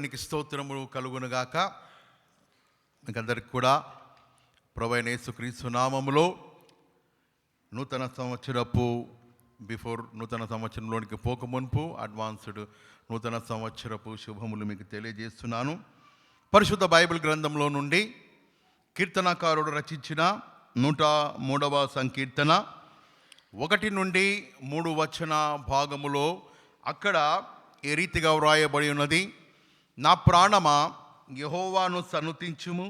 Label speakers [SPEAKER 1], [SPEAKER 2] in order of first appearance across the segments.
[SPEAKER 1] నీకు స్తోత్రములు కలుగునుగాక. మీకందరికి కూడా ప్రభువైన యేసుక్రీస్తు నామములో నూతన సంవత్సరంలోనికి పోకమునుపు అడ్వాన్స్డ్ నూతన సంవత్సరపు శుభములు మీకు తెలియజేస్తున్నాను. పరిశుద్ధ బైబిల్ గ్రంథంలో నుండి కీర్తనకారుడు రచించిన 103వ సంకీర్తన 1 నుండి 3 వచన భాగములో అక్కడ ఏ రీతిగా వ్రాయబడి ఉన్నది: నా ప్రాణమా యెహోవాను సన్నుతించుము,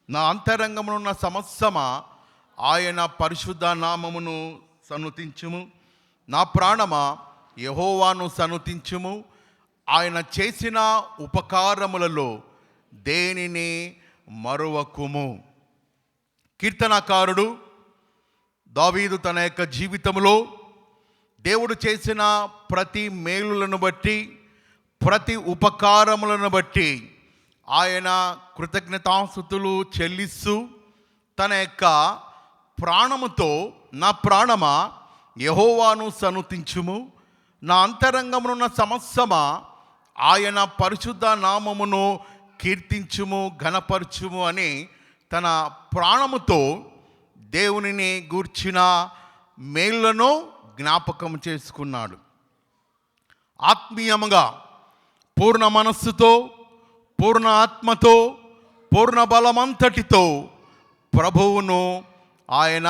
[SPEAKER 1] నా అంతరంగమునున్న సమస్తమా ఆయన పరిశుద్ధ నామమును సన్నుతించుము. నా ప్రాణమా యెహోవాను సన్నుతించుము, ఆయన చేసిన ఉపకారములలో దేనిని మరువకుము. కీర్తనకారుడు దావీదు తన యొక్క జీవితంలో దేవుడు చేసిన ప్రతి మేలులను బట్టి, ప్రతి ఉపకారములను బట్టి ఆయన కృతజ్ఞతాస్తుతులు చెల్లిస్తూ తన యొక్క ప్రాణముతో, నా ప్రాణమా యెహోవాను సన్నుతించుము, నా అంతరంగమునున్న సమస్తమా ఆయన పరిశుద్ధ నామమును కీర్తించుము, ఘనపరచుము అని తన ప్రాణముతో దేవునిని గూర్చిన మేలులను జ్ఞాపకం చేసుకున్నాడు. ఆత్మీయముగా పూర్ణ మనస్సుతో, పూర్ణ ఆత్మతో, పూర్ణ బలమంతటితో ప్రభువును ఆయన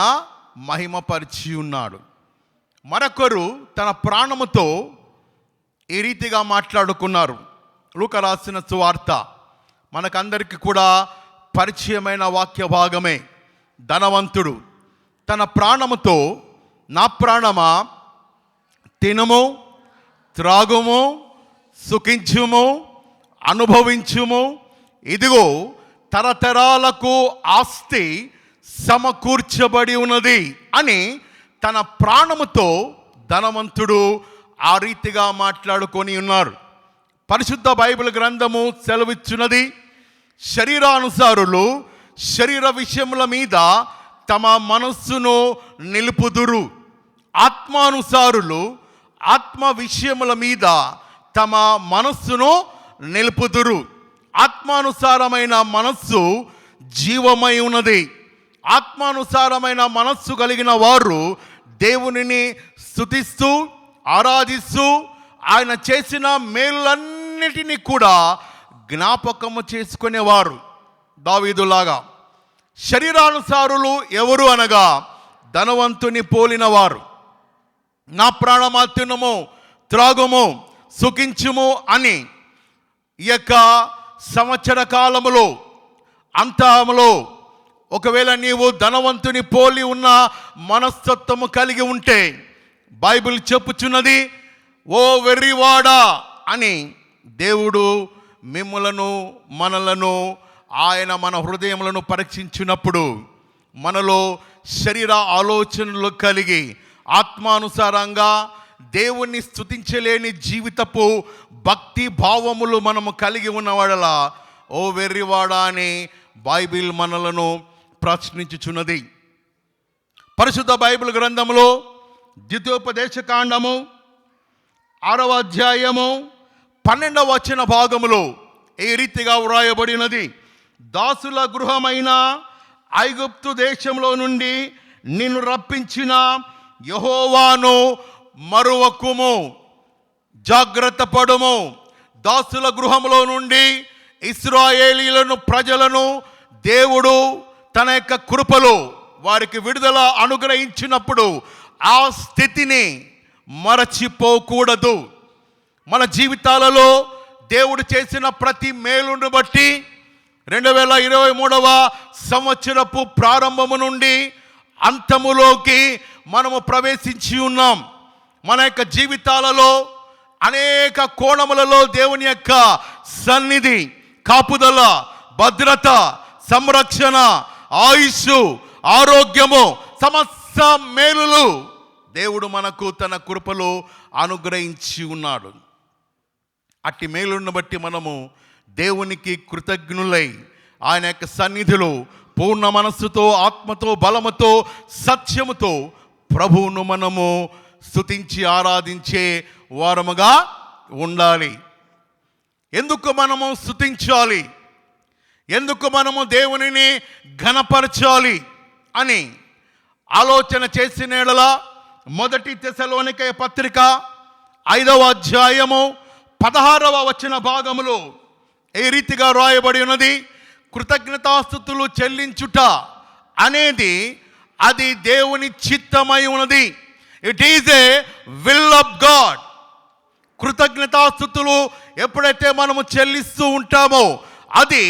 [SPEAKER 1] మహిమపరిచి ఉన్నాడు. మరొకరు తన ప్రాణముతో ఈ రీతిగా మాట్లాడుకున్నారు. లూకా రాసిన సువార్త మనకందరికీ కూడా పరిచయమైన వాక్య భాగమే. ధనవంతుడు తన ప్రాణముతో, నా ప్రాణమా తినుము, త్రాగుము, సుఖించుము, అనుభవించుము, ఇదిగో తరతరాలకు ఆస్తి సమకూర్చబడి ఉన్నది అని తన ప్రాణముతో ధనవంతుడు ఆ రీతిగా మాట్లాడుకొని ఉన్నారు. పరిశుద్ధ బైబిల్ గ్రంథము సెలవిచ్చున్నది, శరీరానుసారులు శరీర విషయముల మీద తమ మనస్సును నిలుపుదురు, ఆత్మానుసారులు ఆత్మ విషయముల మీద తమ మనస్సును నిలుపుదురు. ఆత్మానుసారమైన మనస్సు జీవమై ఉన్నది. ఆత్మానుసారమైన మనస్సు కలిగిన వారు దేవునిని స్తుతిస్తూ, ఆరాధిస్తూ, ఆయన చేసిన మేలులన్నిటినీ కూడా జ్ఞాపకము చేసుకునేవారు. దావీదులాగా శరీరానుసారులు ఎవరు అనగా ధనవంతుని పోలినవారు. నా ప్రాణమా తినుము, త్రాగుము, సుఖించుము అని ఈ యొక్క సంవత్సర కాలములో అంతములో ఒకవేళ నీవు ధనవంతుని పోలి ఉన్న మనస్తత్వము కలిగి ఉంటే బైబిల్ చెప్పుచున్నది, ఓ వెర్రివాడా అని దేవుడు మిమ్ములను మనలను ఆయన మన హృదయములను పరీక్షించినప్పుడు మనలో శరీర ఆలోచనలు కలిగి ఆత్మానుసారంగా దేవుణ్ణి స్తుతించలేని జీవితపు భక్తి భావములు మనము కలిగి ఉన్నవాడలా ఓ వెర్రివాడా అని బైబిల్ మనలను ప్రశ్నించుచున్నది. పరిశుద్ధ బైబిల్ గ్రంథములో ద్వితీయోపదేశ కాండము 6వ అధ్యాయము 12వ వచన భాగములో ఈ రీతిగా వ్రాయబడినది: దాసుల గృహమైన ఐగుప్తు దేశంలో నుండి నిన్ను రప్పించిన యెహోవాను మరువకుము, జాగ్రత్త పడుము. దాసుల గృహంలో నుండి ఇశ్రాయేలీలను ప్రజలను దేవుడు తన యొక్క కృపలో వారికి విడుదల అనుగ్రహించినప్పుడు ఆ స్థితిని మరచిపోకూడదు. మన జీవితాలలో దేవుడు చేసిన ప్రతి మేలును బట్టి 2023వ సంవత్సరపు ప్రారంభము నుండి అంతములోకి మనము ప్రవేశించి ఉన్నాం. మన యొక్క జీవితాలలో అనేక కోణములలో దేవుని యొక్క సన్నిధి, కాపుదల, భద్రత, సంరక్షణ, ఆయుస్సు, ఆరోగ్యము, సమస్త మేలులు దేవుడు మనకు తన కృపలో అనుగ్రహించి ఉన్నాడు. అట్టి మేలును బట్టి మనము దేవునికి కృతజ్ఞులై ఆయన యొక్క సన్నిధిలో పూర్ణ మనస్సుతో, ఆత్మతో, బలముతో, సత్యముతో ప్రభువును మనము స్తుతించి ఆరాధించే వారముగా ఉండాలి. ఎందుకు మనము స్తుతించాలి, ఎందుకు మనము దేవునిని ఘనపరచాలి అని ఆలోచన చేసిన యెడల మొదటి తెస్సలోనికయ పత్రిక 5వ అధ్యాయము 16వ వచన భాగములో ఈ రీతిగా రాయబడి ఉన్నది. కృతజ్ఞతాస్తుతులు చెల్లించుట అనేది అది దేవుని చిత్తమై ఉన్నది. It is a will of God. కృతజ్ఞతాస్తుతులు ఎప్పుడైతే మనము చెల్లిస్తూ ఉంటామో అది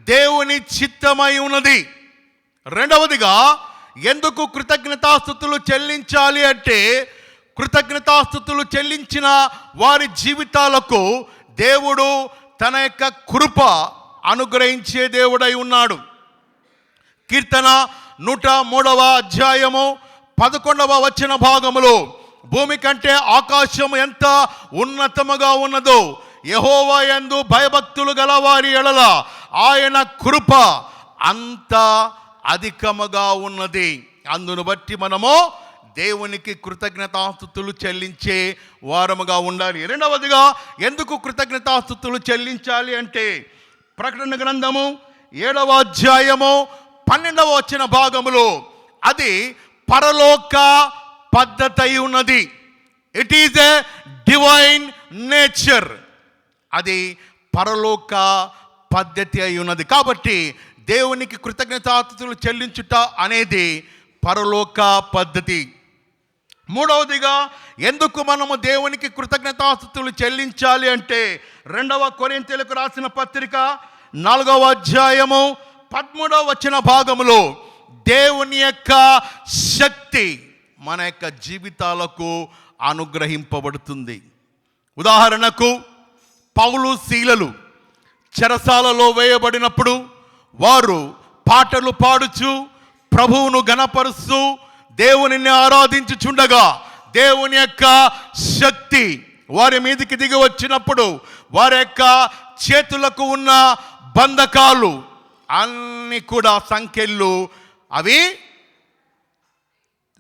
[SPEAKER 1] దేవుని చిత్తమై ఉన్నది. రెండవదిగా ఎందుకు కృతజ్ఞతాస్తుతులు చెల్లించాలి అంటే, కృతజ్ఞతాస్తుతులు చెల్లించిన వారి జీవితాలకు దేవుడు తన యొక్క కృప అనుగ్రహించే దేవుడై ఉన్నాడు. కీర్తన 103వ అధ్యాయము 11వ వచన భాగములో భూమి కంటే ఆకాశం ఎంత ఉన్నతముగా ఉన్నదో యెహోవా యందు భయభక్తులు గల వారి ఎడల ఆయన కృప అంత అధికముగా ఉన్నది. అందును బట్టి మనము దేవునికి కృతజ్ఞతాస్తుతులు చెల్లించే వారముగా ఉండాలి. రెండవదిగా ఎందుకు కృతజ్ఞతాస్తుతులు చెల్లించాలి అంటే, ప్రకటన గ్రంథము 7వ అధ్యాయము 12వ వచన భాగములో అది పరలోక పద్ధతి అయి ఉన్నది. It is a divine nature. అది పరలోక పద్ధతి అయి ఉన్నది. కాబట్టి దేవునికి కృతజ్ఞతాస్తుతులు చెల్లించుట అనేది పరలోక పద్ధతి. మూడవదిగా ఎందుకు మనము దేవునికి కృతజ్ఞతాస్తుతులు చెల్లించాలి అంటే, 2వ కొరింథీయులకు రాసిన పత్రిక 4వ అధ్యాయము 13వ వచన భాగములో దేవుని యొక్క శక్తి మన యొక్క జీవితాలకు అనుగ్రహింపబడుతుంది. ఉదాహరణకు పౌలు శీలలు చెరసాలలో వేయబడినప్పుడు వారు పాటలు పాడుచు ప్రభువును ఘనపరుస్తూ దేవునిని ఆరాధించుచుండగా దేవుని యొక్క శక్తి వారి మీదకి దిగి వచ్చినప్పుడు వారి యొక్క చేతులకు ఉన్న బంధకాలు అన్నీ కూడా సంకెళ్ళు అవి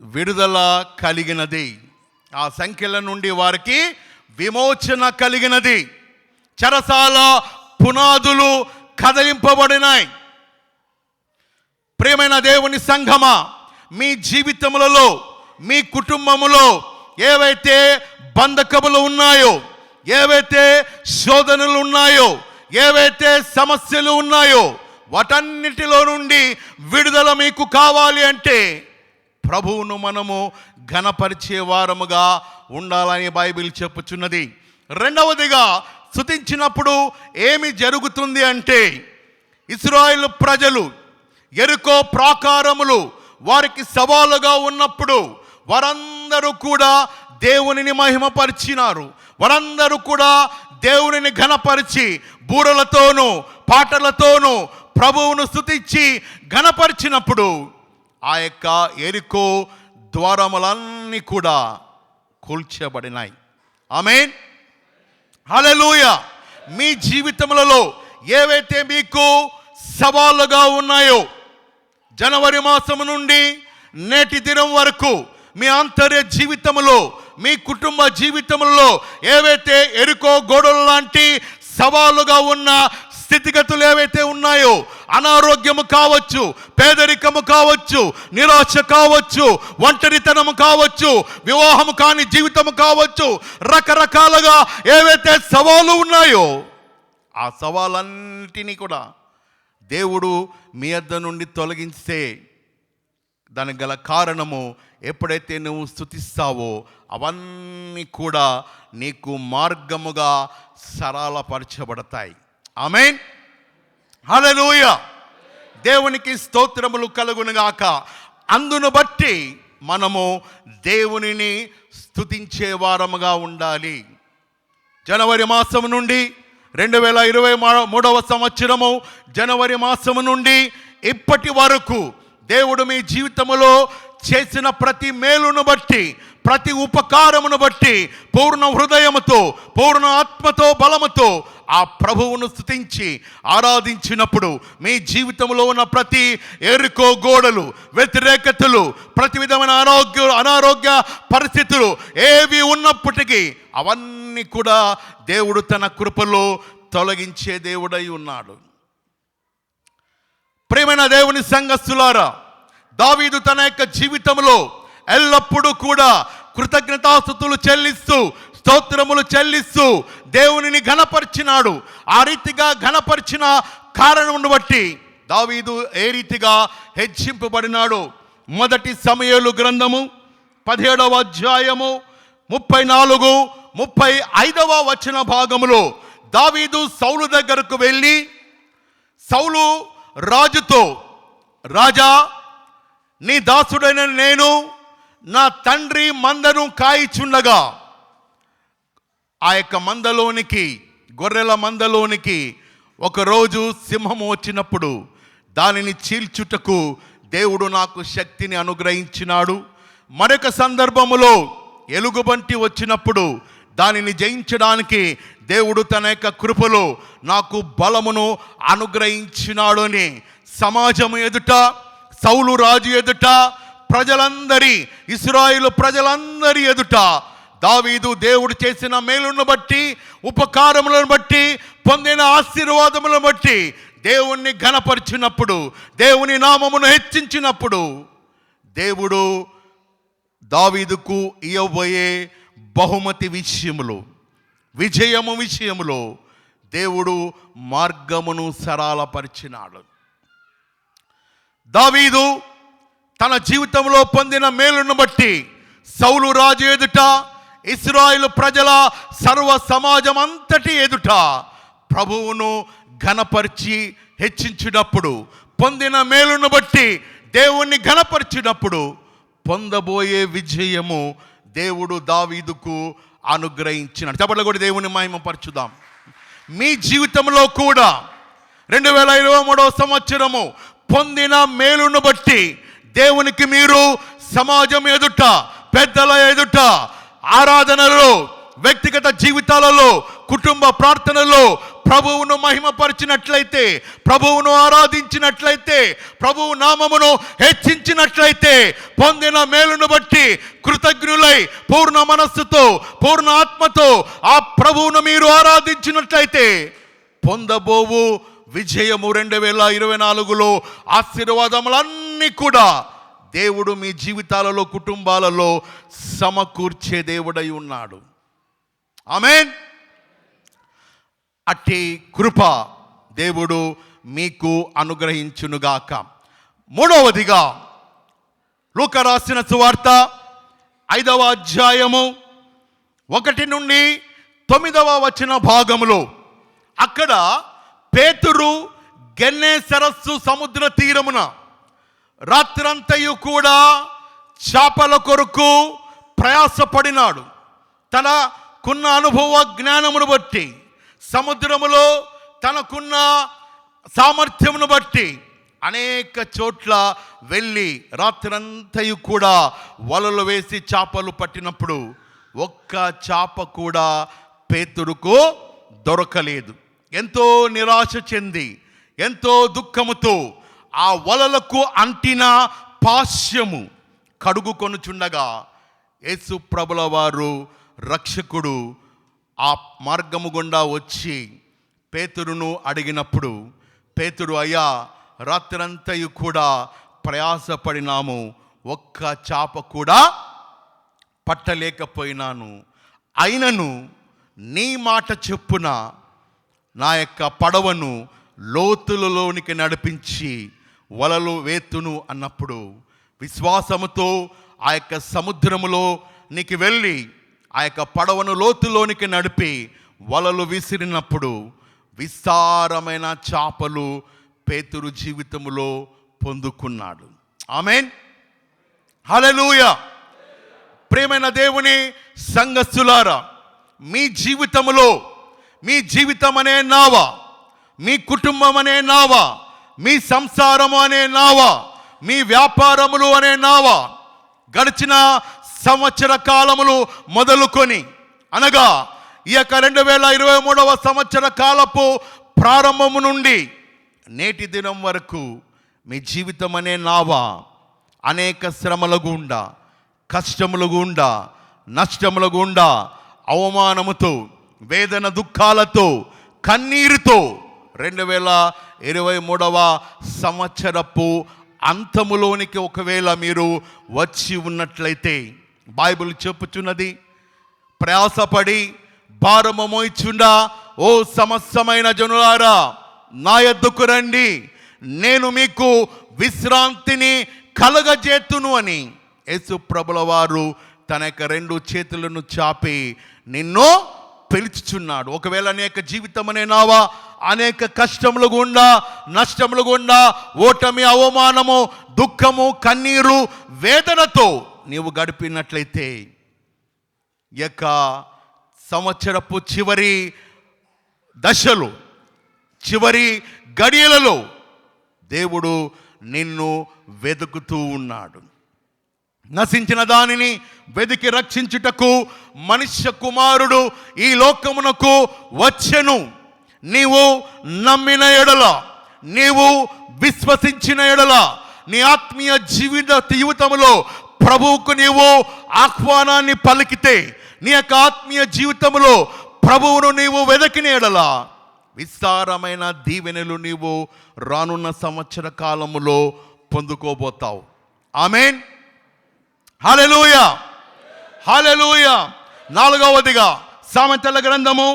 [SPEAKER 1] విడుదల కలిగినది. ఆ సంఖ్యల నుండి వారికి విమోచన కలిగినది. చెరసాల పునాదులు కదిలింపబడినాయి. ప్రియమైన దేవుని సంఘమా, మీ జీవితములలో మీ కుటుంబములో ఏవైతే బంధకములు ఉన్నాయో, ఏవైతే శోధనలు ఉన్నాయో, ఏవైతే సమస్యలు ఉన్నాయో వాటన్నిటిలో నుండి విడుదల మీకు కావాలి అంటే ప్రభువును మనము ఘనపరిచే వారముగా ఉండాలని బైబిల్ చెప్పుచున్నది. రెండవదిగా స్తుతించినప్పుడు ఏమి జరుగుతుంది అంటే, ఇశ్రాయేలు ప్రజలు యెరికో ప్రాకారములు వారికి సవాలుగా ఉన్నప్పుడు వారందరూ కూడా దేవునిని మహిమపరిచినారు. వారందరూ కూడా దేవునిని ఘనపరిచి బూరలతోనూ పాటలతోనూ ప్రభువును స్తుతించి ఘనపరిచినప్పుడు ఆ యొక్క యెరికో ద్వారములన్నీ కూడా కూల్చబడినాయి. ఆమేన్, హల్లెలూయా. మీ జీవితములలో ఏవైతే మీకు సవాలుగా ఉన్నాయో, జనవరి మాసము నుండి నేటి దినం వరకు మీ ఆంతర్య జీవితములో, మీ కుటుంబ జీవితములలో ఏవైతే యెరికో గోడలు లాంటి సవాలుగా ఉన్న స్థితిగతులు ఏవైతే ఉన్నాయో, అనారోగ్యము కావచ్చు, పేదరికము కావచ్చు, నిరాశ కావచ్చు, ఒంటరితనము కావచ్చు, వివాహము కాని జీవితము కావచ్చు, రకరకాలుగా ఏవైతే సవాలు ఉన్నాయో ఆ సవాలన్నిటినీ కూడా దేవుడు మీ యొద్ద నుండి తొలగిస్తే దానికి గల కారణము ఎప్పుడైతే నువ్వు స్తుతిస్తావో అవన్నీ కూడా నీకు మార్గముగా సరళపరచబడతాయి. ఆమేన్, హల్లెలూయా. దేవునికి స్తోత్రములు కలుగునుగాక. అందును బట్టి మనము దేవునిని స్తుతించే వారముగా ఉండాలి. జనవరి మాసము నుండి 2023వ సంవత్సరము జనవరి మాసము నుండి ఇప్పటి వరకు దేవుడు మీ జీవితములో చేసిన ప్రతి మేలును బట్టి, ప్రతి ఉపకారమును బట్టి పూర్ణ హృదయముతో, పూర్ణ ఆత్మతో, బలముతో ఆ ప్రభువును స్తుతించి ఆరాధించినప్పుడు మీ జీవితంలో ఉన్న ప్రతి యెరికో గోడలు, వ్యతిరేకతలు, ప్రతి విధమైన అనారోగ్య పరిస్థితులు ఏవి ఉన్నప్పటికీ అవన్నీ కూడా దేవుడు తన కృపలో తొలగించే దేవుడై ఉన్నాడు. ప్రియమైన దేవుని సంఘస్థులారా, దావీదు తన యొక్క జీవితంలో ఎల్లప్పుడూ కూడా కృతజ్ఞతాస్తుతులు చెల్లిస్తూ, స్తోత్రములు చెల్లిస్తూ దేవునిని ఘనపరిచినాడు. ఆ రీతిగా ఘనపరిచిన కారణమును బట్టి దావీదు ఏ రీతిగా హెచ్చింపబడినాడు. మొదటి సమూయేలు గ్రంథము 17వ అధ్యాయము 34-35 వచన భాగములో దావీదు సౌలు దగ్గరకు వెళ్ళి సౌలు రాజుతో, రాజా, నీ దాసుడైన నేను నా తండ్రి మందను కాయిచుండగా ఆ యొక్క మందలోనికి, గొర్రెల మందలోనికి ఒకరోజు సింహము వచ్చినప్పుడు దానిని చీల్చుటకు దేవుడు నాకు శక్తిని అనుగ్రహించినాడు. మరొక సందర్భములో ఎలుగుబంటి వచ్చినప్పుడు దానిని జయించడానికి దేవుడు తన యొక్క కృపలో నాకు బలమును అనుగ్రహించినాడు అని సమాజము ఎదుట, సౌలు రాజు ఎదుట, ప్రజలందరి, ఇశ్రాయేలు ప్రజలందరి ఎదుట దావీదు దేవుడు చేసిన మేలును బట్టి, ఉపకారములను బట్టి, పొందిన ఆశీర్వాదములను బట్టి దేవుణ్ణి ఘనపరిచినప్పుడు, దేవుని నామమును హెచ్చించినప్పుడు దేవుడు దావీదుకు ఇవ్వబోయే బహుమతి విషయములో, విజయము విషయములో దేవుడు మార్గమును సరళపరిచినాడు. దావీదు తన జీవితంలో పొందిన మేలును బట్టి సౌలు రాజు ఎదుట, ఇశ్రాయేలు ప్రజల సర్వ సమాజం అంతటి ఎదుట ప్రభువును ఘనపరిచి హెచ్చించినప్పుడు, పొందిన మేలును బట్టి దేవుణ్ణి ఘనపరిచినప్పుడు పొందబోయే విజయము దేవుడు దావీదుకు అనుగ్రహించినాడు. చెప్పండి కూడా దేవుని మహిమపరచుదాం. మీ జీవితంలో కూడా 2023వ సంవత్సరము పొందిన మేలును బట్టి దేవునికి మీరు సమాజం ఎదుట, పెద్దల ఎదుట, ఆరాధనలో, వ్యక్తిగత జీవితాలలో, కుటుంబ ప్రార్థనలో ప్రభువును మహిమపరిచినట్లయితే, ప్రభువును ఆరాధించినట్లయితే, ప్రభువు నామమును హెచ్చించినట్లయితే, పొందిన మేలును బట్టి కృతజ్ఞులై పూర్ణ మనస్సుతో, పూర్ణ ఆత్మతో ఆ ప్రభువును మీరు ఆరాధించినట్లయితే పొందబోవు విజయము 2024లో ఆశీర్వాదములన్నీ కూడా దేవుడు మీ జీవితాలలో, కుటుంబాలలో సమకూర్చే దేవుడై ఉన్నాడు. ఆమేన్. అట్టి కృప దేవుడు మీకు అనుగ్రహించునుగాక. మూడవదిగా లూకా రాసిన సువార్త 5వ అధ్యాయము 1-9 వచన భాగములో అక్కడ పేతురు గెన్నే సరస్సు సముద్ర తీరమున రాత్రంతయు కూడా చేపల కొరకు ప్రయాసపడినాడు. తనకున్న అనుభవ జ్ఞానమును బట్టి, సముద్రములో తనకున్న సామర్థ్యమును బట్టి అనేక చోట్ల వెళ్ళి రాత్రంతయు కూడా వలలు వేసి చేపలు పట్టినప్పుడు ఒక్క చేప కూడా పేతురుకు దొరకలేదు. ఎంతో నిరాశ చెంది, ఎంతో దుఃఖముతో ఆ వలలకు అంటిన పాశ్యము కడుగుకొనుచుండగా యేసు ప్రభుల వారు రక్షకుడు ఆ మార్గము గుండా వచ్చి పేతురును అడిగినప్పుడు, పేతురు, అయ్యా, రాత్రంతయు కూడా ప్రయాసపడినాము, ఒక్క చేప కూడా పట్టలేకపోయినాను, అయినను నీ మాట చెప్పున నా యొక్క పడవను లోతులలోనికి నడిపించి వలలు వేతును అన్నప్పుడు విశ్వాసముతో ఆ యొక్క సముద్రములోనికి వెళ్ళి ఆ యొక్క పడవను లోతులోనికి నడిపి వలలు విసిరినప్పుడు విస్తారమైన చేపలు పేతురు జీవితములో పొందుకున్నాడు. ఆమేన్. హల్లెలూయా. ప్రియమైన దేవుని సంఘస్థులారా, మీ జీవితములో, మీ జీవితం అనే నావ, మీ కుటుంబం అనే నావ, మీ సంసారము అనే నావ, మీ వ్యాపారములు అనే నావ గడిచిన సంవత్సర కాలములు మొదలుకొని, అనగా ఈ యొక్క 2023వ సంవత్సర కాలపు ప్రారంభము నుండి నేటి దినం వరకు మీ జీవితం అనే నావ అనేక శ్రమల గుండా, కష్టముల గుండా, నష్టముల గుండా, అవమానముతో, వేదన దుఃఖాలతో, కన్నీరుతో 2023వ సంవత్సరపు అంతములోనికి ఒకవేళ మీరు వచ్చి ఉన్నట్లయితే బైబిల్ చెప్పుచున్నది, ప్రయాసపడి భారము మోయిచుండా ఓ సమస్తమైన జనులారా నా యొద్దకు రండి, నేను మీకు విశ్రాంతిని కలగజేతును అని యేసు ప్రభుల వారు తన యొక్క 2 చేతులను చాపి నిన్ను పిలుచుచున్నాడు. ఒకవేళ అనేక జీవితం అనే నావా అనేక కష్టములు గుండా, నష్టములు గుండా, ఓటమి, అవమానము, దుఃఖము, కన్నీరు, వేదనతో నీవు గడిపినట్లయితే ఈ యొక్క సంవత్సరపు చివరి దశలు, చివరి గడియలలో దేవుడు నిన్ను వెతుకుతూ ఉన్నాడు. నశించిన దానిని వెతికి రక్షించుటకు మనుష్య కుమారుడు ఈ లోకమునకు వచ్చెను. నీవు నమ్మిన ఎడల, నీవు విశ్వసించిన ఎడల, నీ ఆత్మీయ జీవితంలో ప్రభువుకు నీవు ఆహ్వానాన్ని పలికితే, నీ యొక్క ఆత్మీయ జీవితంలో ప్రభువును నీవు వెదకిన ఎడల విస్తారమైన దీవెనలు నీవు రానున్న సంవత్సర కాలములో పొందుకోబోతావు. ఆమేన్, హల్లెలూయా, హల్లెలూయా. 4వదిగా సామెతల గ్రంథము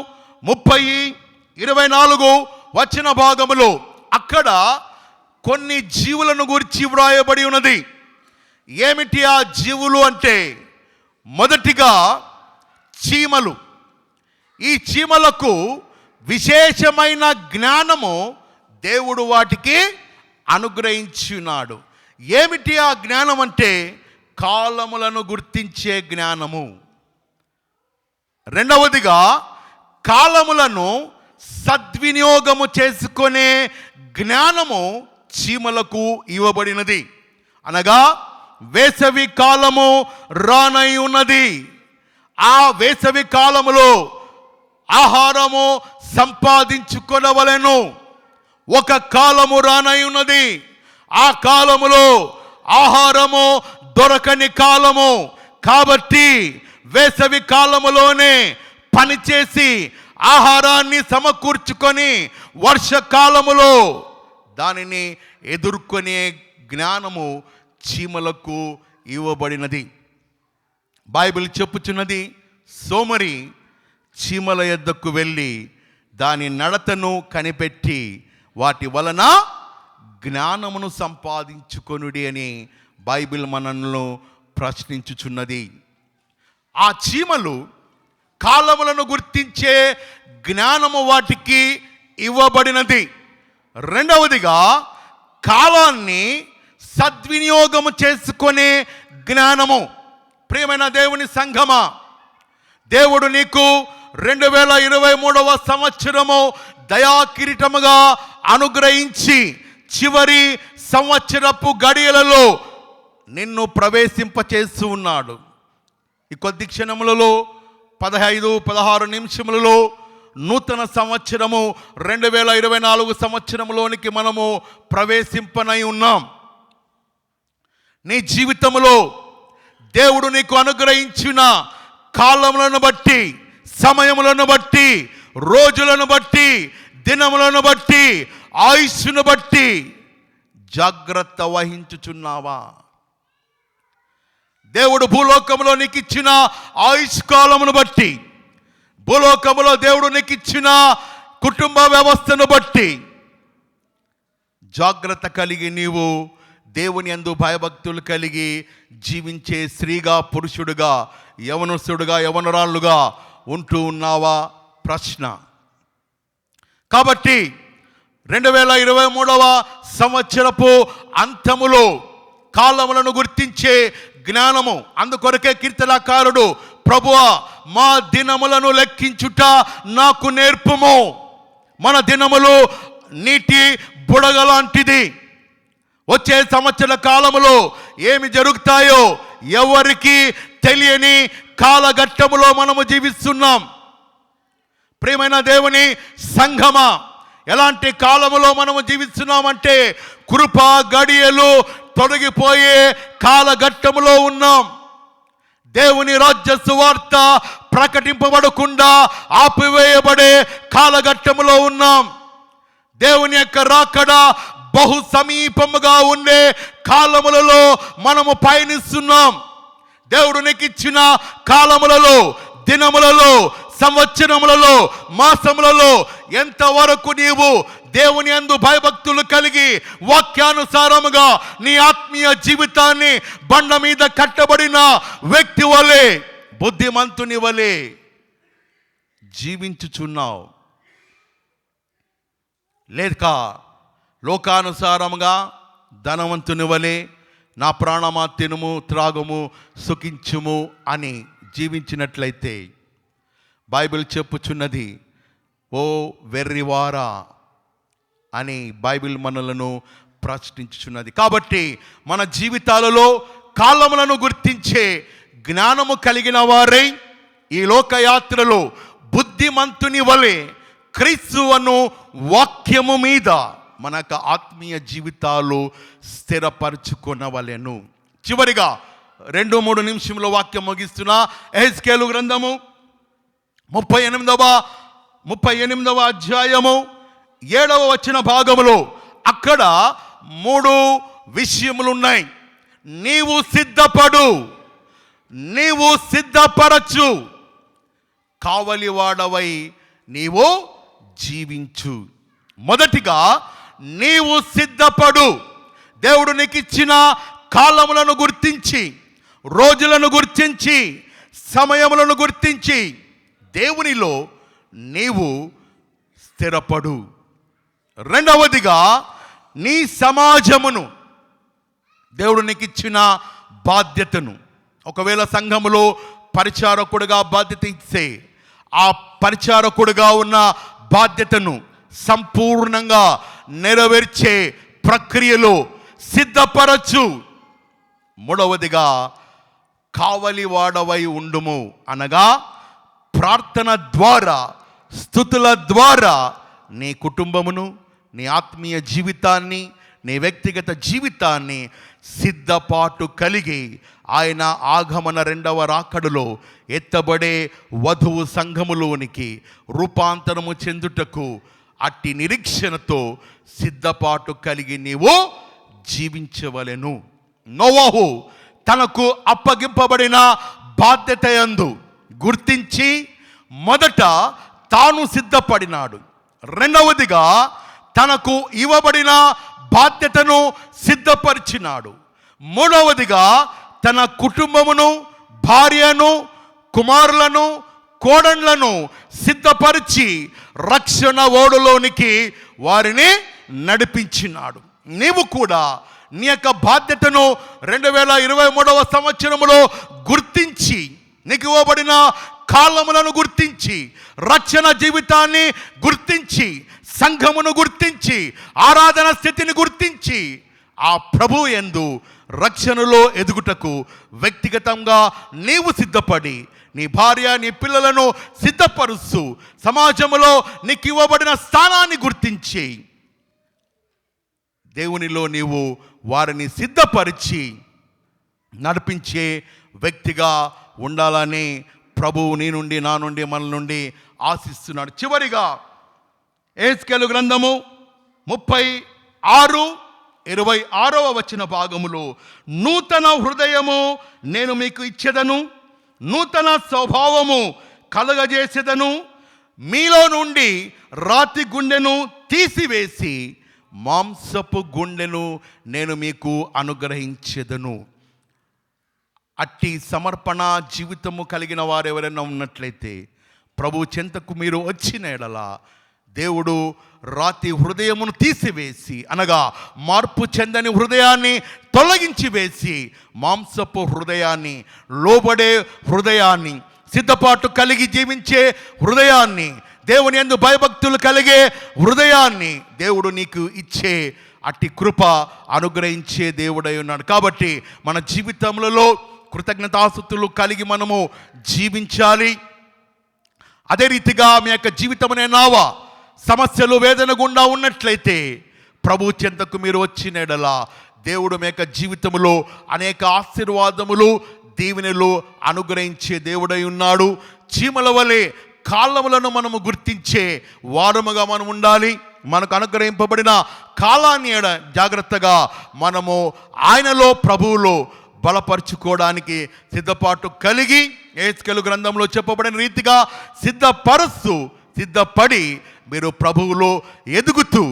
[SPEAKER 1] 30:24 వచ్చిన భాగములో అక్కడ కొన్ని జీవులను గురించి వ్రాయబడి ఉన్నది. ఏమిటి ఆ జీవులు అంటే, మొదటిగా చీమలు. ఈ చీమలకు విశేషమైన జ్ఞానము దేవుడు వాటికి అనుగ్రహించున్నాడు. ఏమిటి ఆ జ్ఞానం అంటే, కాలములను గుర్తించే జ్ఞానము. రెండవదిగా కాలములను సద్వినియోగము చేసుకునే జ్ఞానము చీమలకు ఇవ్వబడినది. అనగా వేసవి కాలము రానై ఉన్నది. ఆ వేసవి కాలములో ఆహారము సంపాదించుకొనవలెను. ఒక కాలము రానై ఉన్నది. ఆ కాలములో ఆహారము దొరకని కాలము. కాబట్టి వేసవి కాలములోనే పనిచేసి ఆహారాన్ని సమకూర్చుకొని వర్షకాలములో దానిని ఎదుర్కొనే జ్ఞానము చీమలకు ఇవ్వబడినది. బైబిల్ చెప్పుచున్నది, సోమరి చీమల యొద్దకు వెళ్ళి దాని నడతను కనిపెట్టి వాటి వలన జ్ఞానమును సంపాదించుకొనుడి అని బైబిల్ మనల్ని ప్రశ్నించుచున్నది. ఆ చీమలు కాలములను గుర్తించే జ్ఞానము వాటికి ఇవ్వబడినది. రెండవదిగా కాలాన్ని సద్వినియోగము చేసుకునే జ్ఞానము. ప్రియమైన దేవుని సంఘమా, దేవుడు నీకు 2023వ సంవత్సరము దయాకిరీటముగా అనుగ్రహించి చివరి సంవత్సరపు గడియలలో నిన్ను ప్రవేశింపచేస్తూ ఉన్నాడు. ఈ కొద్ది క్షణములలో 15-16 నిమిషములలో నూతన సంవత్సరము 2024 సంవత్సరంలోనికి మనము ప్రవేశింపనై ఉన్నాం. నీ జీవితంలో దేవుడు నీకు అనుగ్రహించిన కాలములను బట్టి, సమయములను బట్టి, రోజులను బట్టి, దినములను బట్టి, ఆయుష్ను బట్టి జాగ్రత్త వహించుచున్నావా? దేవుడు భూలోకములో నీకు ఇచ్చిన ఆయుష్ కాలమును బట్టి, భూలోకములో దేవుడు నీకు ఇచ్చిన కుటుంబ వ్యవస్థను బట్టి జాగ్రత్త కలిగి నీవు దేవుని యందు భయభక్తులు కలిగి జీవించే స్త్రీగా, పురుషుడుగా, యవనస్తుడుగా, యవనరాళ్ళుగా ఉంటూ ఉన్నావా? ప్రశ్న. కాబట్టి 2023వ సంవత్సరపు అంతములో కాలములను గుర్తించే జ్ఞానము. అందుకొరకే కీర్తనకారుడు, ప్రభువా మా దినములను లెక్కించుట నాకు నేర్పుము. మన దినములు నీటి బుడగలాంటిది. వచ్చే సంవత్సర కాలములో ఏమి జరుగుతాయో ఎవరికి తెలియని కాలఘట్టములో మనము జీవిస్తున్నాం. ప్రియమైన దేవుని సంఘమా, ఎలాంటి కాలములో మనము జీవిస్తున్నామంటే కృప గడియలు తొలగిపోయే కాలఘట్టములో ఉన్నాం. దేవుని రాజ్య సువార్త ప్రకటింపబడకుండా ఆపివేయబడే కాలఘట్టములో ఉన్నాం. దేవుని యొక్క రాకడ బహు సమీపముగా ఉండే కాలములలో మనము పయనిస్తున్నాం. దేవుడు నీకు ఇచ్చిన కాలములలో, దినములలో, సంవత్సరములలో, మాసములలో ఎంతవరకు నీవు దేవుని యందు భయభక్తులు కలిగి వాక్యానుసారముగా నీ ఆత్మీయ జీవితాన్ని బండ మీద కట్టబడిన వ్యక్తి వలె, బుద్ధిమంతుని వలె జీవించుచున్నావు, లేక లోకానుసారముగా ధనవంతుని వలె నా ప్రాణమా తినుము త్రాగుము సుఖించుము అని జీవించినట్లయితే బైబిల్ చెప్పుచున్నది, ఓ వెర్రివారా అని బైబిల్ మనలను ప్రశ్నించుచున్నది. కాబట్టి మన జీవితాలలో కాలములను గుర్తించే జ్ఞానము కలిగిన వారై ఈ లోకయాత్రలో బుద్ధిమంతుని వలె క్రీస్తువను వాక్యము మీద మన యొక్క ఆత్మీయ జీవితాలు స్థిరపరచుకొనవలెను. చివరిగా 2-3 నిమిషంలో వాక్యం ముగిస్తున్నా. యెహెజ్కేలు గ్రంథము 38వ అధ్యాయము 7వ వచన భాగములో అక్కడ 3 విషయములు ఉన్నాయి. నీవు సిద్ధపడు, నీవు సిద్ధపరచు, కావలివాడవై నీవు జీవించు. మొదటిగా నీవు సిద్ధపడు. దేవుడు నీకు ఇచ్చిన కాలములను గుర్తించి, రోజులను గుర్తించి, సమయములను గుర్తించి దేవునిలో నీవు స్థిరపడు. రెండవదిగా నీ సమాజమును, దేవుడు నీకు ఇచ్చిన బాధ్యతను, ఒకవేళ సంఘములో పరిచారకుడుగా బాధ్యత ఇస్తే ఆ పరిచారకుడుగా ఉన్న బాధ్యతను సంపూర్ణంగా నెరవేర్చే ప్రక్రియలో సిద్ధపరచు. మూడవదిగా కావలివాడవై ఉండుము, అనగా ప్రార్థన ద్వారా, స్తుతుల ద్వారా నీ కుటుంబమును, నీ ఆత్మీయ జీవితాన్ని, నీ వ్యక్తిగత జీవితాన్ని సిద్ధపాటు కలిగి ఆయన ఆగమన 2వ రాకడలో ఎత్తబడే వధువు సంఘములోనికి రూపాంతరము చెందుటకు అట్టి నిరీక్షణతో సిద్ధపాటు కలిగి నీవు జీవించవలెను. నోవహు తనకు అప్పగింపబడిన బాధ్యత యందు గుర్తించి మొదట తాను సిద్ధపడినాడు. రెండవదిగా తనకు ఇవ్వబడిన బాధ్యతను సిద్ధపరిచినాడు. మూడవదిగా తన కుటుంబమును, భార్యను, కుమారులను, కోడళ్లను సిద్ధపరిచి రక్షణ ఓడలోనికి వారిని నడిపించినాడు. నీవు కూడా నీ యొక్క బాధ్యతను 2023వ సంవత్సరములో గుర్తించి, నీకు ఇవ్వబడిన కాలములను గుర్తించి, రక్షణ జీవితాన్ని గుర్తించి, సంఘమును గుర్తించి, ఆరాధన స్థితిని గుర్తించి ఆ ప్రభువు యందు రక్షణలో ఎదుగుటకు వ్యక్తిగతంగా నీవు సిద్ధపడి నీ భార్య, నీ పిల్లలను సిద్ధపరుస్తూ సమాజంలో నీకు ఇవ్వబడిన స్థానాన్ని గుర్తించి దేవునిలో నీవు వారిని సిద్ధపరిచి నడిపించే వ్యక్తిగా ఉండాలని ప్రభువు నీ నుండి, నా నుండి, మన నుండి ఆశిస్తున్నాడు. చివరిగా యెహెజ్కేలు గ్రంథము 36:26వ వచన భాగములో, నూతన హృదయము నేను మీకు ఇచ్చేదను, నూతన స్వభావము కలగజేసేదను, మీలో నుండి రాతి గుండెను తీసివేసి మాంసపు గుండెను నేను మీకు అనుగ్రహించేదను. అట్టి సమర్పణ జీవితము కలిగిన వారు ఎవరైనా ఉన్నట్లయితే ప్రభు చెంతకు మీరు వచ్చిన ఎడల దేవుడు రాతి హృదయమును తీసివేసి, అనగా మార్పు చెందని హృదయాన్ని తొలగించి వేసి మాంసపు హృదయాన్ని, లోబడే హృదయాన్ని, సిద్ధపాటు కలిగి జీవించే హృదయాన్ని, దేవుని యందు భయభక్తులు కలిగే హృదయాన్ని దేవుడు నీకు ఇచ్చే అట్టి కృప అనుగ్రహించే దేవుడై ఉన్నాడు. కాబట్టి మన జీవితంలో కృతజ్ఞతాస్తుతులు కలిగి మనము జీవించాలి. అదే రీతిగా మీ యొక్క జీవితమనే నావ సమస్యలు, వేదన గుండా ఉన్నట్లయితే ప్రభు చెంతకు మీరు వచ్చిన ఎడల దేవుడు మీ యొక్క జీవితంలో అనేక ఆశీర్వాదములు, దీవెనలు అనుగ్రహించే దేవుడై ఉన్నాడు. చీమల వలె కాలములను మనము గుర్తించే వారముగా మనం ఉండాలి. మనకు అనుగ్రహింపబడిన కాలాన్ని జాగ్రత్తగా మనము ఆయనలో, ప్రభువులో బలపరుచుకోవడానికి సిద్ధపాటు కలిగి, యెహెజ్కేలు గ్రంథంలో చెప్పబడిన రీతిగా సిద్ధపడి మీరు ప్రభువులో ఎదుగుతూ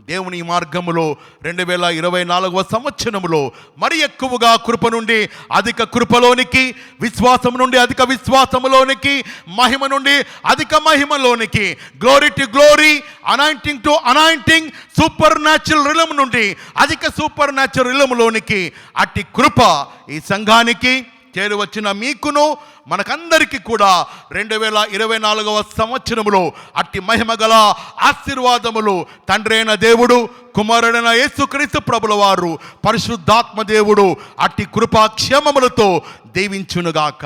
[SPEAKER 1] దేవుని మార్గములో 2024వ సంవత్సరములో మరి ఎక్కువగా కృప నుండి అధిక కృపలోనికి, విశ్వాసం నుండి అధిక విశ్వాసములోనికి, మహిమ నుండి అధిక మహిమలోనికి, glory to glory, anointing to anointing, supernatural realm నుండి అధిక సూపర్ న్యాచురల్ రిలములోనికి అట్టి కృప ఈ సంఘానికి చేరువచ్చిన మీకును మనకందరికీ కూడా 2024వ సంవత్సరములో అట్టి మహిమగల ఆశీర్వాదములు తండ్రి అయిన దేవుడు, కుమారుడైన యేసుక్రీస్తు ప్రభుల వారు, పరిశుద్ధాత్మ దేవుడు అట్టి కృపాక్షేమములతో దీవించునుగాక.